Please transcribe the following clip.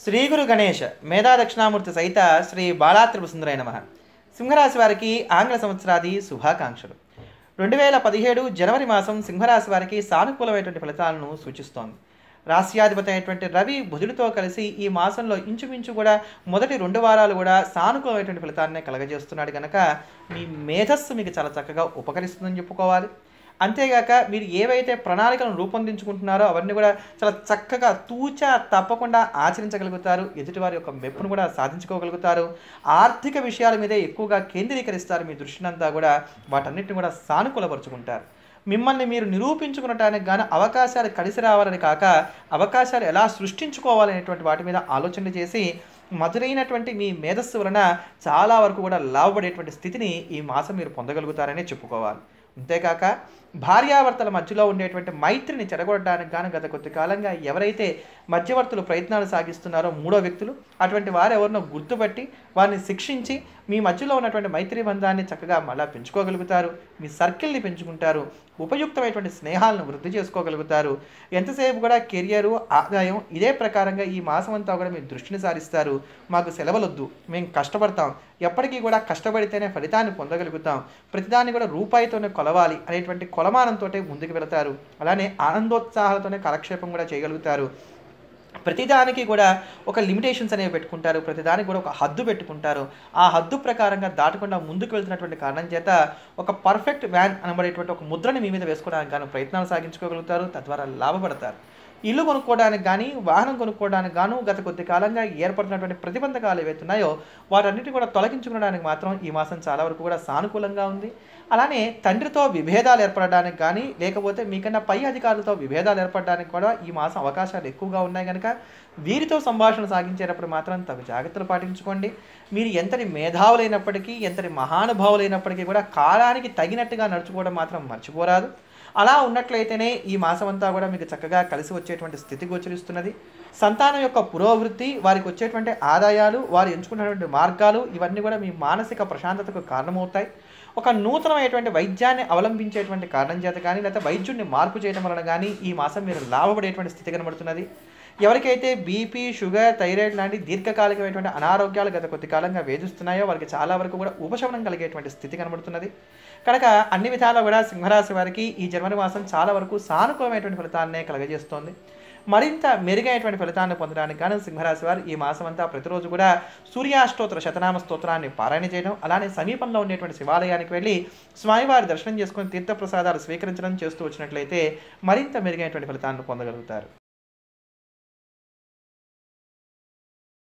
శ్రీ గురు గణేష్ మేధా దక్షిణామూర్తి సహిత శ్రీ బాలాత్రిపుసుందరాయ నమః. సింహరాశి వారికి ఆంగ్ల సంవత్సరాది శుభాకాంక్షలు. 2017 జనవరి మాసం సింహరాశి వారికి సానుకూలమైనటువంటి ఫలితాలను సూచిస్తోంది. రాశ్యాధిపతి అయినటువంటి రవి బుధుడితో కలిసి ఈ మాసంలో ఇంచుమించు కూడా మొదటి 2 వారాలు కూడా సానుకూలమైనటువంటి ఫలితాన్ని కలగజేస్తున్నాడు కనుక మీ మేధస్సు మీకు చాలా చక్కగా ఉపకరిస్తుందని చెప్పుకోవాలి. అంతేగాక మీరు ఏవైతే ప్రణాళికలను రూపొందించుకుంటున్నారో అవన్నీ కూడా చాలా చక్కగా తూచా తప్పకుండా ఆచరించగలుగుతారు. ఎదుటివారి యొక్క మెప్పును కూడా సాధించుకోగలుగుతారు. ఆర్థిక విషయాల మీదే ఎక్కువగా కేంద్రీకరిస్తారు. మీ దృష్టినంతా కూడా వాటన్నిటిని కూడా సానుకూలపరుచుకుంటారు. మిమ్మల్ని మీరు నిరూపించుకునటానికి గాను అవకాశాలు కలిసి రావాలని కాక అవకాశాలు ఎలా సృష్టించుకోవాలనేటువంటి వాటి మీద ఆలోచన చేసి మధురైనటువంటి మీ మేధస్సు వలన చాలా వరకు కూడా లాభపడేటువంటి స్థితిని ఈ మాసం మీరు పొందగలుగుతారనే చెప్పుకోవాలి. అంతేకాక భార్యాభర్తల మధ్యలో ఉండేటువంటి మైత్రిని చెడగొట్టడానికి గాను గత కొద్ది కాలంగా ఎవరైతే మధ్యవర్తులు ప్రయత్నాలు సాగిస్తున్నారో మూడో వ్యక్తులు అటువంటి వారు ఎవరినో గుర్తుపట్టి వారిని శిక్షించి మీ మధ్యలో ఉన్నటువంటి మైత్రి బంధాన్ని చక్కగా మళ్ళా పెంచుకోగలుగుతారు. మీ సర్కిల్ని పెంచుకుంటారు. ఉపయుక్తమైనటువంటి స్నేహాలను వృద్ధి చేసుకోగలుగుతారు. ఎంతసేపు కూడా కెరియరు ఆదాయం ఇదే ప్రకారంగా ఈ మాసం అంతా కూడా మీరు దృష్టిని సారిస్తారు. మాకు సెలవులొద్దు, మేము కష్టపడతాం, ఎప్పటికీ కూడా కష్టపడితేనే ఫలితాన్ని పొందగలుగుతాం, ప్రతిదాన్ని కూడా రూపాయితోనే కొలవాలి అనేటువంటి కొలమానంతో ముందుకు వెళతారు. అలానే ఆనందోత్సాహాలతోనే కాలక్షేపం కూడా చేయగలుగుతారు. ప్రతిదానికి కూడా ఒక లిమిటేషన్స్ అనేవి పెట్టుకుంటారు. ప్రతిదానికి కూడా ఒక హద్దు పెట్టుకుంటారు. ఆ హద్దు ప్రకారంగా దాటకుండా ముందుకు వెళ్తున్నటువంటి కారణం చేత ఒక పర్ఫెక్ట్ వ్యాన్ అనబడేటువంటి ఒక ముద్రని మీ మీద వేసుకోవడానికి గాను ప్రయత్నాలు సాగించుకోగలుగుతారు. తద్వారా లాభపడతారు. ఇల్లు కొనుక్కోవడానికి కానీ వాహనం కొనుక్కోవడానికి గాను గత కొద్ది కాలంగా ఏర్పడుతున్నటువంటి ప్రతిబంధకాలు ఏవైతున్నాయో వాటన్నిటిని కూడా తొలగించుకోవడానికి మాత్రం ఈ మాసం చాలా వరకు కూడా సానుకూలంగా ఉంది. అలానే తండ్రితో విభేదాలు ఏర్పడడానికి కానీ లేకపోతే మీకన్నా పై అధికారులతో విభేదాలు ఏర్పడడానికి కూడా ఈ మాసం అవకాశాలు ఎక్కువగా ఉన్నాయి కనుక వీరితో సంభాషణ సాగించేటప్పుడు మాత్రం తగు జాగ్రత్తలు పాటించుకోండి. మీరు ఎంతటి మేధావులైనప్పటికీ ఎంతటి మహానుభావులైనప్పటికీ కూడా కాలానికి తగినట్టుగా నడుచుకోవడం మాత్రం మర్చిపోరాదు. అలా ఉన్నట్లయితేనే ఈ మాసం అంతా కూడా మీకు చక్కగా కలిసి వచ్చేటువంటి స్థితి గోచరిస్తున్నది. సంతానం యొక్క పురోభివృద్ధి, వారికి వచ్చేటువంటి ఆదాయాలు, వారు ఎంచుకున్నటువంటి మార్గాలు ఇవన్నీ కూడా మీ మానసిక ప్రశాంతతకు కారణమవుతాయి. ఒక నూతనమైనటువంటి వైద్యాన్ని అవలంబించేటువంటి కారణం చేత కానీ లేకపోతే వైద్యుడిని మార్పు చేయడం వలన కానీ ఈ మాసం మీరు లాభపడేటువంటి స్థితి కనబడుతున్నది. ఎవరికైతే బీపీ, షుగర్, థైరాయిడ్ లాంటి దీర్ఘకాలికమైనటువంటి అనారోగ్యాలు గత కొద్ది కాలంగా వేధిస్తున్నాయో వారికి చాలా వరకు కూడా ఉపశమనం కలిగేటువంటి స్థితి కనబడుతున్నది. కనుక అన్ని విధాలా కూడా సింహరాశి వారికి ఈ జనవరి మాసం చాలా వరకు సానుకూలమైనటువంటి ఫలితాన్నే కలగజేస్తోంది. మరింత మెరుగైనటువంటి ఫలితాన్ని పొందడానికి గాను సింహరాశి వారు ఈ మాసం అంతా ప్రతిరోజు కూడా సూర్యాష్టోత్తర శతనామ స్తోత్రాన్ని పారాయణ చేయడం, అలానే సమీపంలో ఉండేటువంటి శివాలయానికి వెళ్ళి స్వామివారి దర్శనం చేసుకుని తీర్థప్రసాదాలు స్వీకరించడం చేస్తూ వచ్చినట్లయితే మరింత మెరుగైనటువంటి ఫలితాన్ని పొందగలుగుతారు.